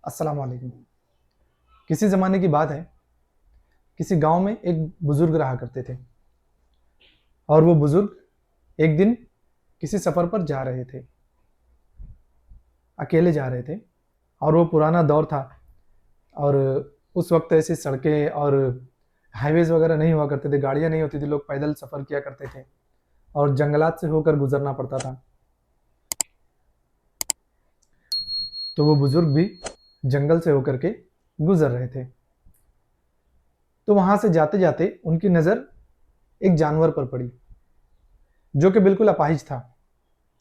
अस्सलाम वालेकुम। किसी ज़माने की बात है, किसी गांव में एक बुज़ुर्ग रहा करते थे और वो बुज़ुर्ग एक दिन किसी सफ़र पर जा रहे थे, अकेले जा रहे थे और वो पुराना दौर था और उस वक़्त ऐसी सड़कें और हाईवेज़ वग़ैरह नहीं हुआ करते थे, गाड़ियाँ नहीं होती थी, लोग पैदल सफ़र किया करते थे और जंगलात से होकर गुज़रना पड़ता था। तो वो बुज़ुर्ग भी जंगल से होकर के गुज़र रहे थे। तो वहाँ से जाते-जाते उनकी नज़र एक जानवर पर पड़ी, जो कि बिल्कुल अपाहिज था।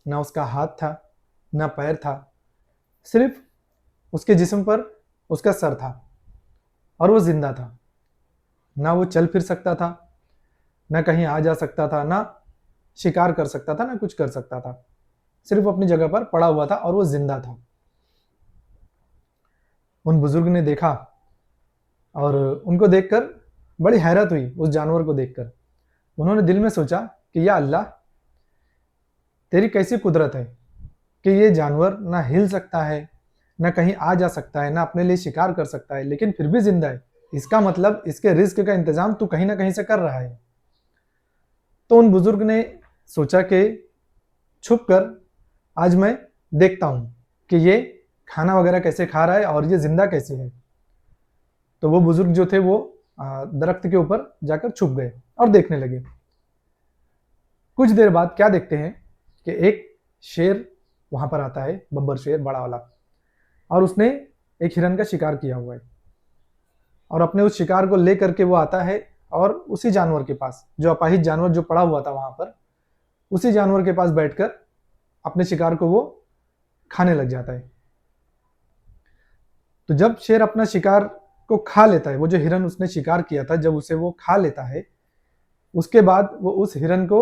ना उसका हाथ था, ना पैर था, सिर्फ उसके जिस्म पर उसका सर था और वो जिंदा था। ना वो चल फिर सकता था, ना कहीं आ जा सकता था, ना शिकार कर सकता था, ना कुछ कर सकता था। सिर्फ अपनी जगह पर पड़ा हुआ था और वो जिंदा था। उन बुजुर्ग ने देखा और उनको देखकर बड़ी हैरत हुई उस जानवर को देखकर। उन्होंने दिल में सोचा कि या अल्लाह, तेरी कैसी कुदरत है कि ये जानवर ना हिल सकता है, ना कहीं आ जा सकता है, ना अपने लिए शिकार कर सकता है, लेकिन फिर भी जिंदा है। इसका मतलब इसके रिस्क का इंतजाम तू कहीं ना कहीं से कर रहा है। तो उन बुजुर्ग ने सोचा कि छुप कर आज मैं देखता हूं कि ये खाना वगैरह कैसे खा रहा है और ये जिंदा कैसे है। तो वो बुजुर्ग जो थे वो दरख्त के ऊपर जाकर छुप गए और देखने लगे। कुछ देर बाद क्या देखते हैं कि एक शेर वहां पर आता है, बब्बर शेर बड़ा वाला, और उसने एक हिरन का शिकार किया हुआ है और अपने उस शिकार को लेकर के वो आता है और उसी जानवर के पास, जो अपाहिज जानवर जो पड़ा हुआ था वहां पर, उसी जानवर के पास बैठकर अपने शिकार को वो खाने लग जाता है। तो जब शेर अपना शिकार को खा लेता है, वो जो हिरन उसने शिकार किया था, जब उसे वो खा लेता है, उसके बाद वो उस हिरन को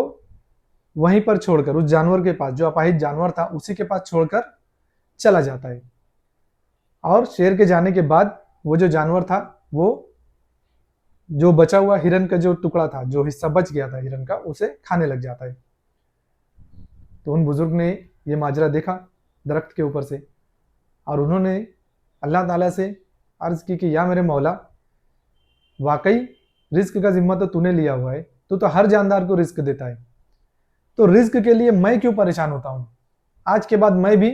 वहीं पर छोड़कर उस जानवर के पास, जो अपाहिज जानवर था उसी के पास छोड़कर चला जाता है। और शेर के जाने के बाद वो जो जानवर था, वो जो बचा हुआ हिरन का जो टुकड़ा था, जो हिस्सा बच गया था हिरन का, उसे खाने लग जाता है। तो उन बुजुर्ग ने ये माजरा देखा दरख्त के ऊपर से और उन्होंने अल्लाह ताला से अर्ज की कि या मेरे मौला, वाकई रिस्क का जिम्मा तो तूने लिया हुआ है, तू तो हर जानदार को रिस्क देता है, तो रिस्क के लिए मैं क्यों परेशान होता हूं। आज के बाद मैं भी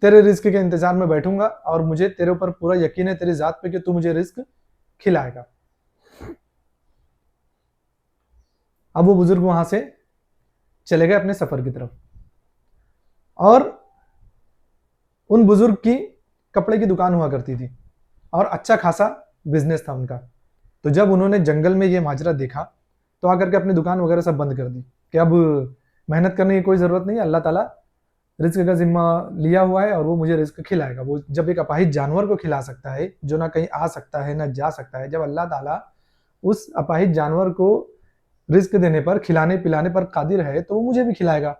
तेरे रिस्क के इंतजार में बैठूंगा और मुझे तेरे ऊपर पूरा यकीन है, तेरी जात पे, कि तू मुझे रिस्क खिलाएगा। अब वो बुजुर्ग वहां से चले गए अपने सफर की तरफ और उन बुजुर्ग की कपड़े की दुकान हुआ करती थी और अच्छा खासा बिजनेस था उनका। तो जब उन्होंने जंगल में ये माजरा देखा तो आकर के अपनी दुकान वगैरह सब बंद कर दी कि अब मेहनत करने की कोई ज़रूरत नहीं है, अल्लाह ताला रिस्क का जिम्मा लिया हुआ है और वो मुझे रिस्क खिलाएगा। वो जब एक अपाहिज जानवर को खिला सकता है जो ना कहीं आ सकता है ना जा सकता है, जब अल्लाह ताला उस अपाहिज जानवर को रिस्क देने पर, खिलाने पिलाने पर कादिर है, तो वो मुझे भी खिलाएगा।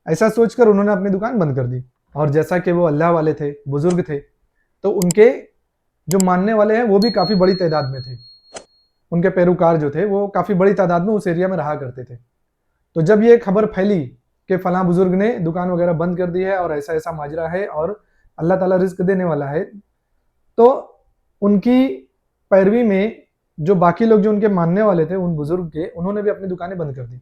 ऐसा सोचकर उन्होंने अपनी दुकान बंद कर दी। और जैसा कि वो अल्लाह वाले थे, बुजुर्ग थे, तो उनके जो मानने वाले हैं वो भी काफ़ी बड़ी तादाद में थे। उनके पैरोकार जो थे वो काफ़ी बड़ी तादाद में उस एरिया में रहा करते थे। तो जब ये खबर फैली कि फलां बुजुर्ग ने दुकान वगैरह बंद कर दी है और ऐसा ऐसा माजरा है और अल्लाह ताला रिस्क देने वाला है, तो उनकी पैरवी में जो बाकी लोग जो उनके मानने वाले थे उन बुजुर्ग के, उन्होंने भी अपनी दुकानें बंद कर दी।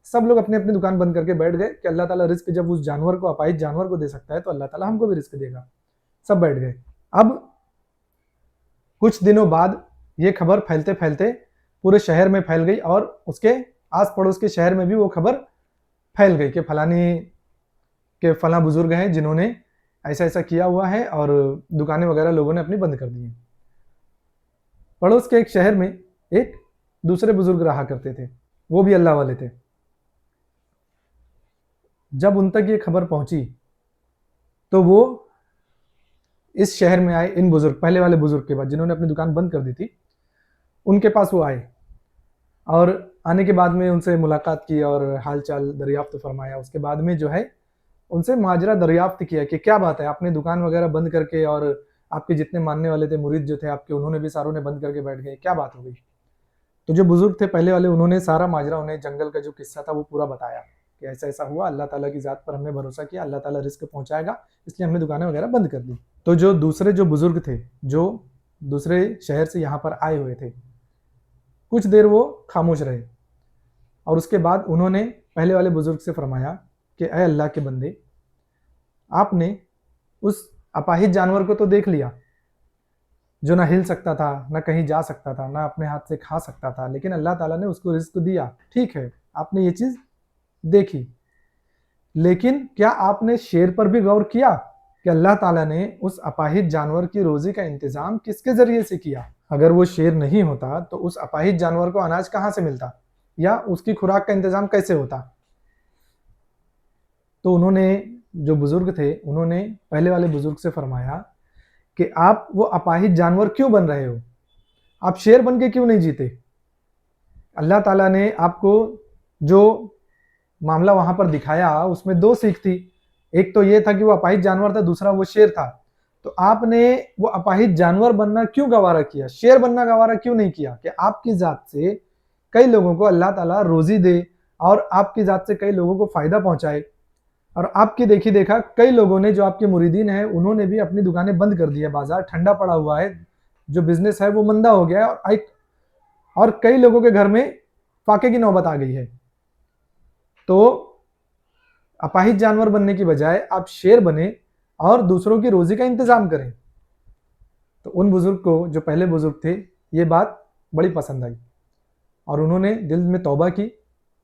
सब लोग अपनी अपनी दुकान बंद करके बैठ गए कि अल्लाह ताला रिस्क जब उस जानवर को, अपाहिज जानवर को दे सकता है, तो अल्लाह ताला हमको भी रिस्क देगा। सब बैठ गए। अब कुछ दिनों बाद ये खबर फैलते फैलते पूरे शहर में फैल गई और उसके आस पड़ोस के शहर में भी वो खबर फैल गई कि फलानी के फला बुजुर्ग हैं जिन्होंने ऐसा ऐसा किया हुआ है और दुकानें वगैरह लोगों ने अपनी बंद कर दी हैं। पड़ोस के एक शहर में एक दूसरे बुजुर्ग रहा करते थे, वो भी अल्लाह वाले थे। जब उन तक ये खबर पहुंची तो वो इस शहर में आए, इन बुजुर्ग, पहले वाले बुजुर्ग के बाद जिन्होंने अपनी दुकान बंद कर दी थी, उनके पास वो आए और आने के बाद में उनसे मुलाकात की और हालचाल दरियाफ्त फरमाया। उसके बाद में जो है उनसे माजरा दरियाफ्त किया कि क्या बात है, आपने दुकान वगैरह बंद करके, और आपके जितने मानने वाले थे, मुरीद जो थे आपके, उन्होंने भी सारों ने बंद करके बैठ गए, क्या बात हो गई। तो जो बुजुर्ग थे पहले वाले, उन्होंने सारा माजरा, उन्हें जंगल का जो किस्सा था वो पूरा बताया कि ऐसा ऐसा हुआ, अल्लाह ताला की ज़ात पर हमने भरोसा किया, अल्लाह ताला रिस्क पहुंचाएगा, इसलिए हमने दुकानें वगैरह बंद कर दी। तो जो दूसरे जो बुजुर्ग थे, जो दूसरे शहर से यहाँ पर आए हुए थे, कुछ देर वो खामोश रहे और उसके बाद उन्होंने पहले वाले बुजुर्ग से फरमाया कि अय अल्लाह के बंदे, आपने उस अपाहिज जानवर को तो देख लिया जो ना हिल सकता था, ना कहीं जा सकता था, ना अपने हाथ से खा सकता था, लेकिन अल्लाह ताला ने उसको रिस्क दिया, ठीक है, आपने ये चीज देखी। लेकिन क्या आपने शेर पर भी गौर किया कि अल्लाह ताला ने उस अपाहिज जानवर की रोजी का इंतजाम किसके जरिए से किया? अगर वो शेर नहीं होता तो उस अपाहिज जानवर को अनाज कहां से मिलता या उसकी खुराक का इंतजाम कैसे होता? तो उन्होंने, जो बुजुर्ग थे, उन्होंने पहले वाले बुजुर्ग से फरमाया कि आप वो अपाहिज जानवर क्यों बन रहे हो? आप शेर बन के क्यों नहीं जीते? अल्लाह ताला ने आपको जो मामला वहां पर दिखाया उसमें दो सीख थी। एक तो ये था कि वो अपाहिज जानवर था, दूसरा वो शेर था। तो आपने वो अपाहिज जानवर बनना क्यों गवारा किया, शेर बनना गवारा क्यों नहीं किया कि आपकी जात से कई लोगों को अल्लाह ताला रोजी दे और आपकी जात से कई लोगों को फायदा पहुंचाए। और आपकी देखी देखा कई लोगों ने, जो आपके मुरीदीन हैं, उन्होंने भी अपनी दुकानें बंद कर दी है, बाजार ठंडा पड़ा हुआ है, जो बिजनेस है वो मंदा हो गया है और कई लोगों के घर में फाके की नौबत आ गई है। तो अपाहिज जानवर बनने की बजाय आप शेर बने और दूसरों की रोजी का इंतजाम करें। तो उन बुजुर्ग को, जो पहले बुजुर्ग थे, ये बात बड़ी पसंद आई और उन्होंने दिल में तौबा की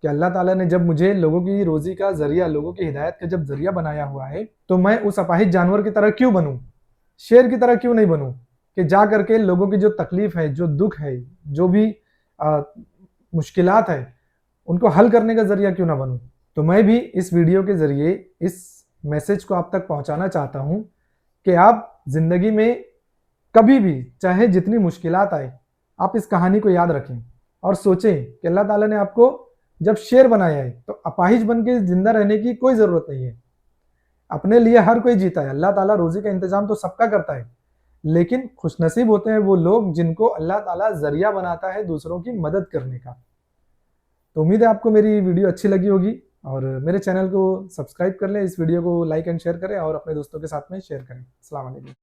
कि अल्लाह ताला ने जब मुझे लोगों की रोजी का जरिया, लोगों की हिदायत का जब जरिया बनाया हुआ है, तो मैं उस अपाहिज जानवर की तरह क्यों बनूं, शेर की तरह क्यों नहीं बनूं कि जा करके लोगों की जो तकलीफ है, जो दुख है, जो भी मुश्किलात है, उनको हल करने का जरिया क्यों ना बनूं। तो मैं भी इस वीडियो के जरिए इस मैसेज को आप तक पहुंचाना चाहता हूं कि आप जिंदगी में कभी भी, चाहे जितनी मुश्किलात आए, आप इस कहानी को याद रखें और सोचें कि अल्लाह ताला ने आपको जब शेर बनाया है तो अपाहिज बन के जिंदा रहने की कोई जरूरत नहीं है। अपने लिए हर कोई जीता है, अल्लाह ताला रोजी का इंतजाम तो सबका करता है, लेकिन खुशनसीब होते हैं वो लोग जिनको अल्लाह ताला जरिया बनाता है दूसरों की मदद करने का। तो उम्मीद है आपको मेरी वीडियो अच्छी लगी होगी और मेरे चैनल को सब्सक्राइब कर लें, इस वीडियो को लाइक एंड शेयर करें और अपने दोस्तों के साथ में शेयर करें। अस्सलाम वालेकुम।